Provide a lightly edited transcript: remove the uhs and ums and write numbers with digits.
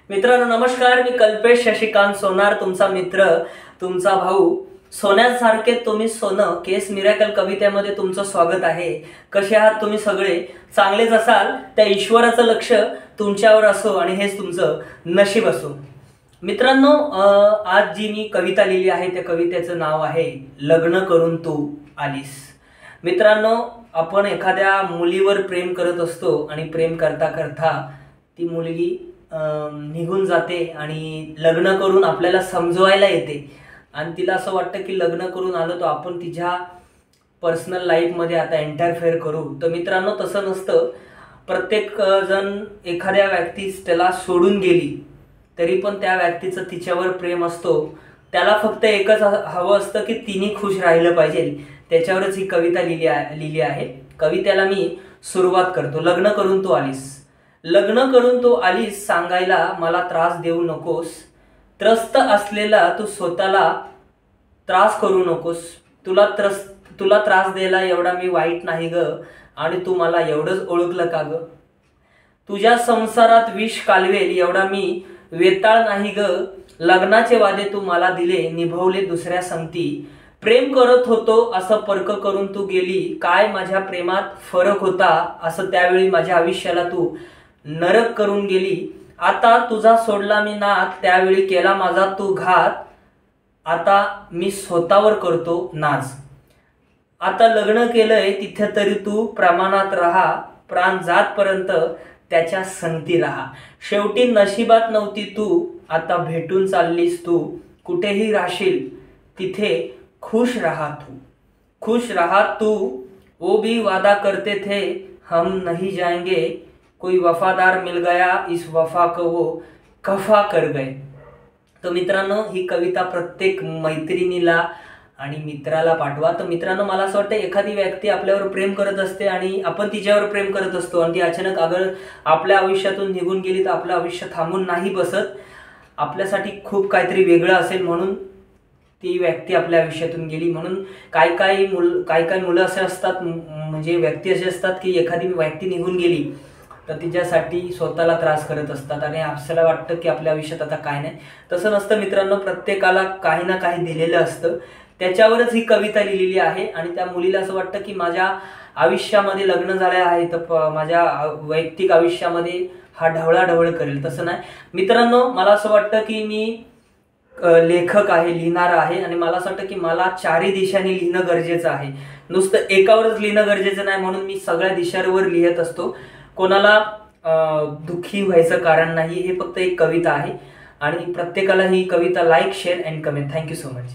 मित्रांनो नमस्कार, मी कल्पेश शशिकांत सोनार, तुमचा मित्र, तुमचा भाऊ. सोन्यासारखे तुम्ही सोनं केस मिरॅकल कवितेमध्ये तुमचं स्वागत आहे. कसे आहात तुम्ही सगळे? चांगलेच असाल. त्या ईश्वराचं लक्ष तुमच्यावर असो आणि हेच तुमचं नशीब असो. मित्रांनो, आज जी मी कविता लिहिली आहे त्या कवितेचं नाव आहे लग्न करून तू आलीस. मित्रांनो, आपण एखाद्या मुलीवर प्रेम करत असतो आणि प्रेम करता करता ती मुलगी निघून जाते आणि लग्न करून आपल्याला समजवायला येते आणि तिला असं वाटतं की लग्न करून आलो तो आपण तिच्या पर्सनल लाईफमध्ये आता इंटरफेअर करू. तर मित्रांनो, तसं नसतं. प्रत्येक जण एखाद्या व्यक्तीस त्याला सोडून गेली तरी पण त्या व्यक्तीचं तिच्यावर प्रेम असतो. त्याला फक्त एकच हवं असतं की तिने खुश राहिलं पाहिजे. त्याच्यावरच ही कविता लिहिली आहे. कवितेला मी सुरुवात करतो. लग्न करून तू आलीस. लग्न करून तू आलीस सांगायला मला त्रास देऊ नकोस. त्रस्त असलेला तू स्वतःला त्रास करू नकोस. तुला त्रास द्यायला एवढा मी वाईट नाही ग, आणि तू मला एवढंच ओळखलं का ग. तुझ्या संसारात विष कालवेल एवढा मी वेताळ नाही ग. लग्नाचे वादे तू मला दिले, निभवले दुसऱ्या संगती. प्रेम करत होतो असं परक करून तू गेली. काय माझ्या प्रेमात फरक होता असं त्यावेळी माझ्या आयुष्याला तू नरक करून गेली. आता तुझा सोडला मी नाद, त्यावेळी केला माझा तू घात. आता मी स्वतःवर करतो नाच. आता लग्न केलंय तिथे तरी तू प्रमाणात राहा. प्राण जातपर्यंत त्याच्या संगती राहा. शेवटी नशिबात नव्हती तू, आता भेटून चाललीस तू. कुठेही राहशील तिथे खुश राहा तू. खुश राहा तू. वो भी वादा करते थे हम नहीं जाएंगे. कोई वफादार मिल गया, इस वफा को वो कफा कर गए. तर मित्रांनो, ही कविता प्रत्येक मैत्रिणीला आणि मित्राला पाठवा. तर मित्रांनो, मला असं वाटतं एखादी व्यक्ती आपल्यावर प्रेम करत असते आणि आपण तिच्यावर प्रेम करत असतो आणि ती अचानक अगर आपल्या आयुष्यातून निघून गेली तर आपलं आयुष्य थांबून नाही बसत. आपल्यासाठी खूप काहीतरी वेगळं असेल म्हणून ती व्यक्ती आपल्या आयुष्यातून गेली. म्हणून काही मुलं असे असतात, म्हणजे व्यक्ती असे असतात की एखादी व्यक्ती निघून गेली तर तिच्यासाठी स्वतःला त्रास करत असतात आणि आपल्याला वाटतं की आपल्या आयुष्यात आता काय नाही. तसं नसतं मित्रांनो. प्रत्येकाला काही ना काही दिलेलं असतं. त्याच्यावरच ही कविता लिहिलेली आहे. आणि त्या मुलीला असं वाटतं की माझ्या आयुष्यामध्ये लग्न झाले आहे तर माझ्या वैयक्तिक आयुष्यामध्ये हा ढवळाढवळ करेल. तसं नाही मित्रांनो. मला असं वाटतं की मी लेखक आहे, लिहिणार आहे, आणि मला असं वाटतं की मला चारही दिशांनी लिहिणं गरजेचं आहे. नुसतं एकावरच लिहिणं गरजेचं नाही, म्हणून मी सगळ्या दिशांवर लिहित असतो. कोणाला दुःखी व्हायचं कारण नाही. हे फक्त एक कविता आहे आणि प्रत्येकाला ही कविता like, share and comment. Thank you so much.